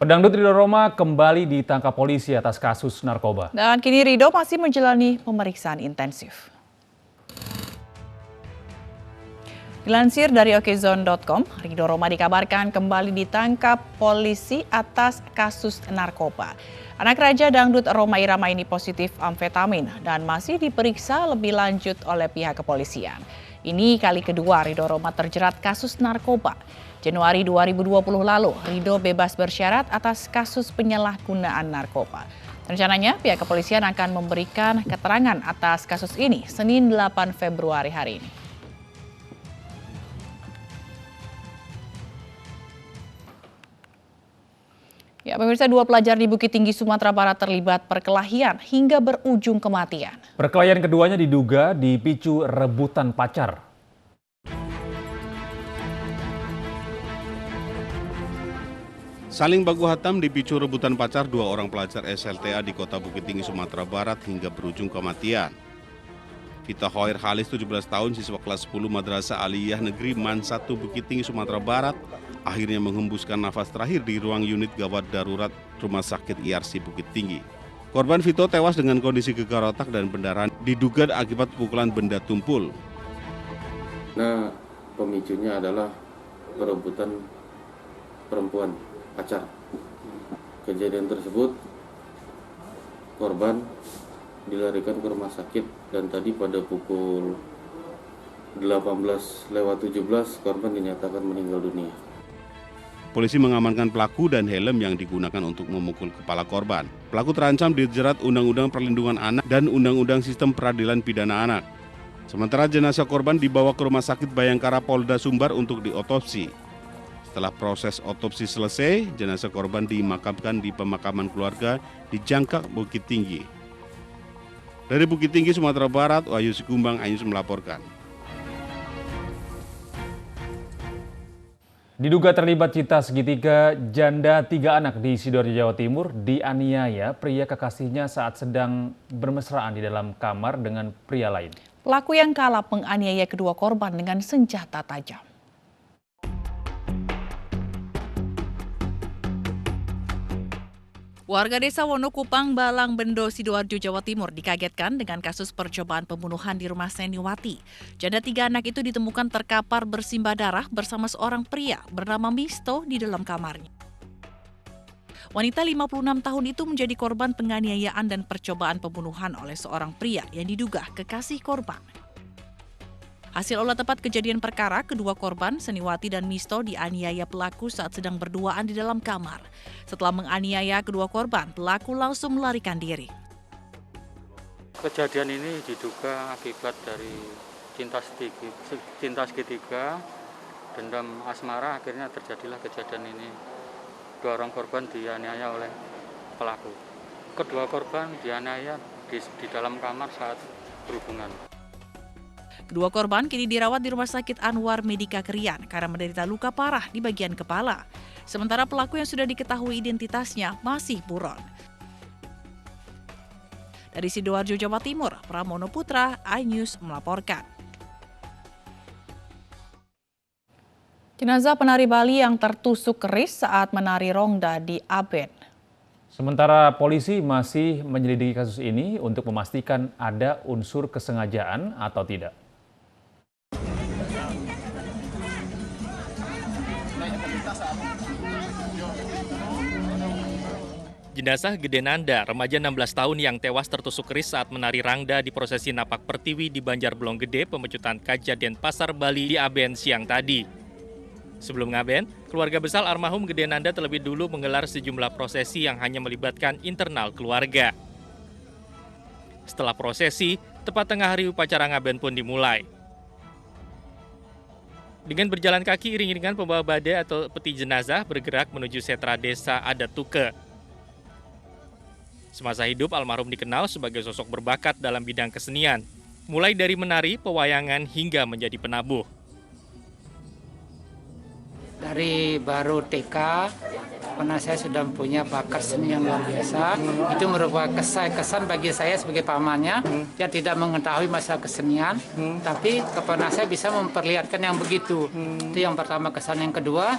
Pedangdut Ridho Roma kembali ditangkap polisi atas kasus narkoba. Dan kini Ridho masih menjalani pemeriksaan intensif. Dilansir dari okezone.com, Ridho Roma dikabarkan kembali ditangkap polisi atas kasus narkoba. Anak Raja Dangdut Rhoma Irama ini positif amfetamin dan masih diperiksa lebih lanjut oleh pihak kepolisian. Ini kali kedua Ridho Roma terjerat kasus narkoba. Januari 2020 lalu, Ridho bebas bersyarat atas kasus penyalahgunaan narkoba. Rencananya, pihak kepolisian akan memberikan keterangan atas kasus ini Senin 8 Februari hari ini. Ya, pemirsa, 2 pelajar di Bukit Tinggi, Sumatera Barat terlibat perkelahian hingga berujung kematian. Perkelahian keduanya diduga dipicu rebutan pacar. Saling baku hantam dipicu rebutan pacar 2 orang pelajar SLTA di Kota Bukit Tinggi, Sumatera Barat hingga berujung kematian. Vita Hoir Halis, 17 tahun, siswa kelas 10 Madrasah Aliyah Negeri Man 1 Bukit Tinggi, Sumatera Barat, akhirnya menghembuskan nafas terakhir di ruang unit gawat darurat Rumah Sakit IRC Bukit Tinggi. Korban Vito tewas dengan kondisi gegar otak dan pendarahan diduga akibat pukulan benda tumpul. Nah, pemicunya adalah perebutan perempuan pacar. Kejadian tersebut korban dilarikan ke rumah sakit dan tadi pada pukul 18:17 korban dinyatakan meninggal dunia. Polisi mengamankan pelaku dan helm yang digunakan untuk memukul kepala korban. Pelaku terancam dijerat Undang-Undang Perlindungan Anak dan Undang-Undang Sistem Peradilan Pidana Anak. Sementara jenazah korban dibawa ke Rumah Sakit Bayangkara Polda Sumbar untuk diotopsi. Setelah proses otopsi selesai, jenazah korban dimakamkan di pemakaman keluarga di Jangkak, Bukit Tinggi. Dari Bukit Tinggi, Sumatera Barat, Wahyu Sikumbang, Ainus melaporkan. Diduga terlibat cinta segitiga, janda 3 anak di Sidoarjo, Jawa Timur dianiaya pria kekasihnya saat sedang bermesraan di dalam kamar dengan pria lain. Pelaku yang kalap menganiaya kedua korban dengan senjata tajam. Warga desa Wonokupang, Balang Bendo, Sidoarjo, Jawa Timur dikagetkan dengan kasus percobaan pembunuhan di rumah Seniwati. Janda 3 anak itu ditemukan terkapar bersimbah darah bersama seorang pria bernama Misto di dalam kamarnya. Wanita 56 tahun itu menjadi korban penganiayaan dan percobaan pembunuhan oleh seorang pria yang diduga kekasih korban. Hasil olah tempat kejadian perkara, kedua korban, Seniwati dan Misto, dianiaya pelaku saat sedang berduaan di dalam kamar. Setelah menganiaya kedua korban, pelaku langsung melarikan diri. Kejadian ini diduga akibat dari cinta segitiga, dendam asmara, akhirnya terjadilah kejadian ini. 2 orang korban dianiaya oleh pelaku. Kedua korban dianiaya di dalam kamar saat berhubungan. Kedua korban kini dirawat di Rumah Sakit Anwar Medika Krian karena menderita luka parah di bagian kepala. Sementara pelaku yang sudah diketahui identitasnya masih buron. Dari Sidoarjo, Jawa Timur, Pramono Putra, iNews melaporkan. Jenazah penari Bali yang tertusuk keris saat menari rongda di Aben. Sementara polisi masih menyelidiki kasus ini untuk memastikan ada unsur kesengajaan atau tidak. Jenazah Gede Nanda, remaja 16 tahun yang tewas tertusuk keris saat menari rangda di prosesi Napak Pertiwi di Banjarblong Gede, Pemecutan Kaja Denpasar, Bali di Aben siang tadi. Sebelum ngaben, keluarga besar almarhum Gede Nanda terlebih dulu menggelar sejumlah prosesi yang hanya melibatkan internal keluarga. Setelah prosesi, tepat tengah hari upacara ngaben pun dimulai. Dengan berjalan kaki iring-iringan pembawa badai atau peti jenazah bergerak menuju setra desa Adat Tuke. Semasa hidup, almarhum dikenal sebagai sosok berbakat dalam bidang kesenian, mulai dari menari, pewayangan, hingga menjadi penabuh. Dari baru TK, karena saya sudah punya bakat seni yang luar biasa. Itu merupakan kesan bagi saya sebagai pamannya. Dia tidak mengetahui masalah kesenian, tapi kepada saya bisa memperlihatkan yang begitu. Itu yang pertama kesan. Yang kedua,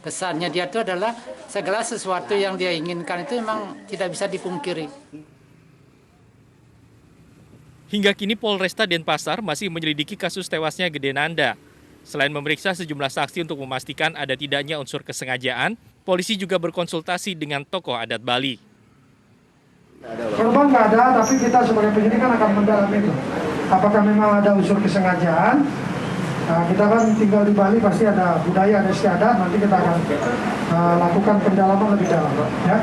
Kesannya dia itu adalah segala sesuatu yang dia inginkan itu memang tidak bisa dipungkiri. Hingga kini Polresta Denpasar masih menyelidiki kasus tewasnya Gede Nanda. Selain memeriksa sejumlah saksi untuk memastikan ada tidaknya unsur kesengajaan, polisi juga berkonsultasi dengan tokoh adat Bali. Korban nggak ada, tapi kita sebagai penyidik kan akan mendalami itu. Apakah memang ada unsur kesengajaan? Nah, kita kan tinggal di Bali, pasti ada budaya, ada istiadat. Nanti kita akan lakukan pendalaman lebih dalam, ya.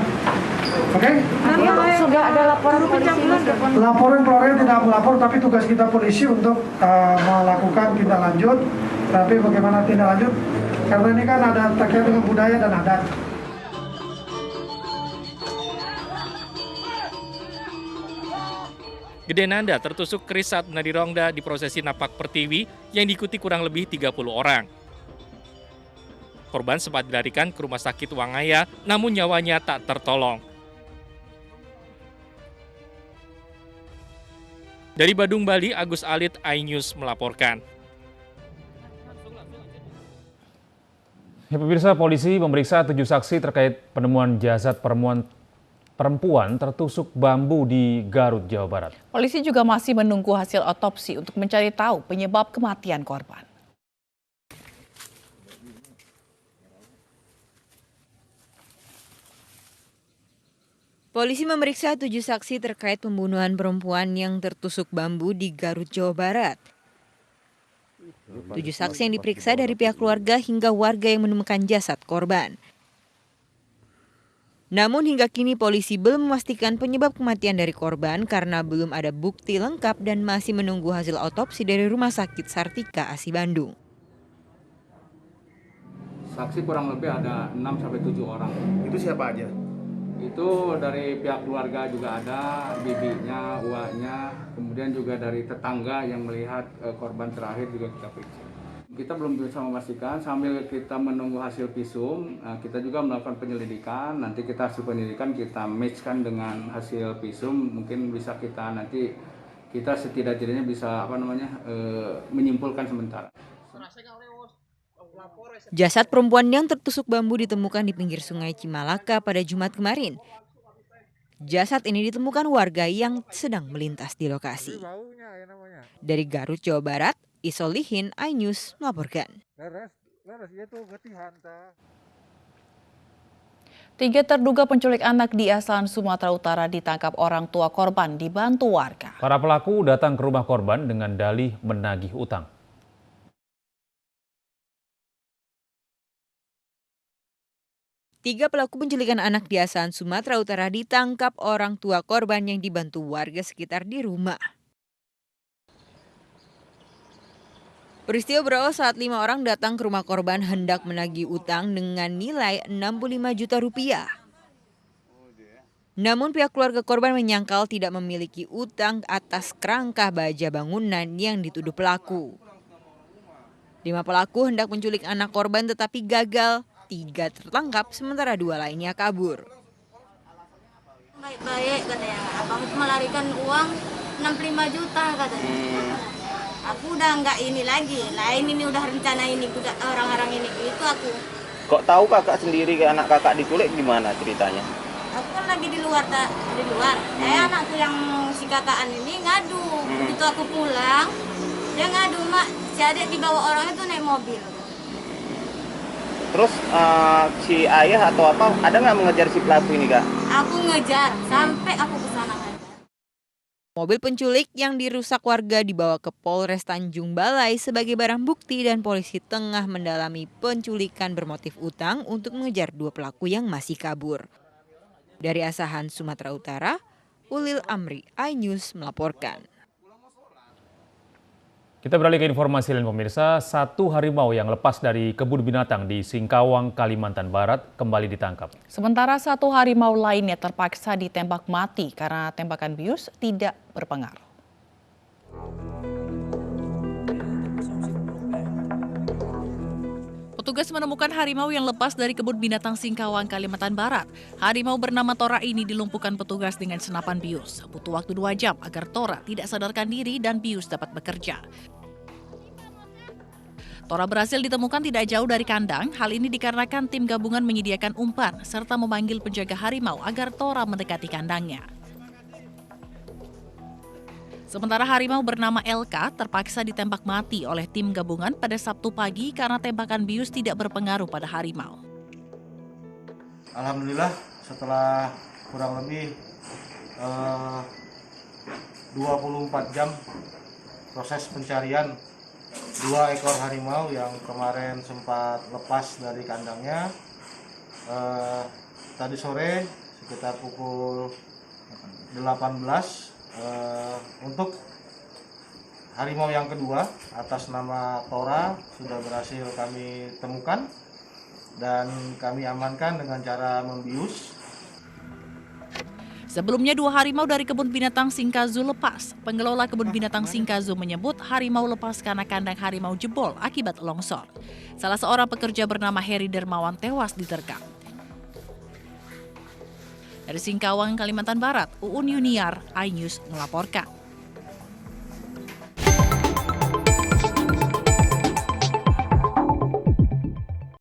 Oke? Sudah ada laporan polisi? Laporan keluarga tidak melapor, tapi tugas kita polisi untuk melakukan tindak lanjut. Tapi bagaimana tindak lanjut? Karena ini kan ada terkait dengan budaya dan adat. Gede Nanda tertusuk keris saat menari rongda di prosesi Napak Pertiwi yang diikuti kurang lebih 30 orang. Korban sempat dilarikan ke rumah sakit Wangaya, namun nyawanya tak tertolong. Dari Badung, Bali, Agus Alit, iNews melaporkan. Ya, pemirsa, polisi memeriksa 7 saksi terkait penemuan jasad perempuan tertusuk bambu di Garut, Jawa Barat. Polisi juga masih menunggu hasil otopsi untuk mencari tahu penyebab kematian korban. Polisi memeriksa 7 saksi terkait pembunuhan perempuan yang tertusuk bambu di Garut, Jawa Barat. 7 saksi yang diperiksa dari pihak keluarga hingga warga yang menemukan jasad korban. Namun hingga kini polisi belum memastikan penyebab kematian dari korban karena belum ada bukti lengkap dan masih menunggu hasil otopsi dari Rumah Sakit Sartika ASI Bandung. Saksi kurang lebih ada 6-7 orang. Itu siapa aja? Itu dari pihak keluarga juga ada, bibinya, uaknya, kemudian juga dari tetangga yang melihat korban terakhir juga kita periksa. Kita belum bisa memastikan, sambil kita menunggu hasil visum, kita juga melakukan penyelidikan. Nanti kita hasil penyelidikan kita matchkan dengan hasil visum, mungkin bisa kita nanti kita setidak-tidaknya bisa menyimpulkan sementara. Jasad perempuan yang tertusuk bambu ditemukan di pinggir Sungai Cimalaka pada Jumat kemarin. Jasad ini ditemukan warga yang sedang melintas di lokasi. Dari Garut, Jawa Barat, Isolihin, iNews melaporkan. 3 terduga penculik anak di Asahan, Sumatera Utara ditangkap orang tua korban dibantu warga. Para pelaku datang ke rumah korban dengan dalih menagih utang. Tiga pelaku penculikan anak di Asahan, Sumatera Utara ditangkap orang tua korban yang dibantu warga sekitar di rumah. Peristiwa berawal saat 5 orang datang ke rumah korban hendak menagih utang dengan nilai 65 juta rupiah. Namun pihak keluarga korban menyangkal tidak memiliki utang atas kerangka baja bangunan yang dituduh pelaku. 5 pelaku hendak menculik anak korban tetapi gagal. 3 tertangkap sementara 2 lainnya kabur. Baik-baik katanya, abang itu melarikan uang 65 juta katanya. Aku udah nggak ini lagi, lain ini udah rencana ini juga orang-orang ini itu aku. Kok tahu kakak sendiri anak kakak diculik gimana ceritanya? Aku kan lagi di luar. Anakku yang si kakaan ini ngadu. Begitu aku pulang, dia ngadu, mak si adik dibawa orang itu naik mobil. Terus si ayah atau apa ada nggak mengejar si pelaku ini kak? Aku ngejar sampai aku kesana. Mobil penculik yang dirusak warga dibawa ke Polres Tanjung Balai sebagai barang bukti dan polisi tengah mendalami penculikan bermotif utang untuk mengejar 2 pelaku yang masih kabur. Dari Asahan, Sumatera Utara, Ulil Amri, iNews melaporkan. Kita beralih ke informasi lain pemirsa, 1 harimau yang lepas dari kebun binatang di Singkawang, Kalimantan Barat kembali ditangkap. Sementara 1 harimau lainnya terpaksa ditembak mati karena tembakan bius tidak berpengaruh. Petugas menemukan harimau yang lepas dari kebun binatang Singkawang, Kalimantan Barat. Harimau bernama Tora ini dilumpuhkan petugas dengan senapan bius. Butuh waktu 2 jam agar Tora tidak sadarkan diri dan bius dapat bekerja. Tora berhasil ditemukan tidak jauh dari kandang. Hal ini dikarenakan tim gabungan menyediakan umpan serta memanggil penjaga harimau agar Tora mendekati kandangnya. Sementara harimau bernama LK terpaksa ditembak mati oleh tim gabungan pada Sabtu pagi karena tembakan bius tidak berpengaruh pada harimau. Alhamdulillah setelah kurang lebih 24 jam proses pencarian 2 ekor harimau yang kemarin sempat lepas dari kandangnya. Tadi sore sekitar pukul 18 untuk harimau yang kedua atas nama Tora sudah berhasil kami temukan dan kami amankan dengan cara membius. Sebelumnya 2 harimau dari kebun binatang Singkazu lepas. Pengelola kebun binatang Singkazu menyebut harimau lepas karena kandang harimau jebol akibat longsor. Salah seorang pekerja bernama Heri Dermawan tewas diterkam. Dari Singkawang, Kalimantan Barat, Uun Yuniar, iNews melaporkan.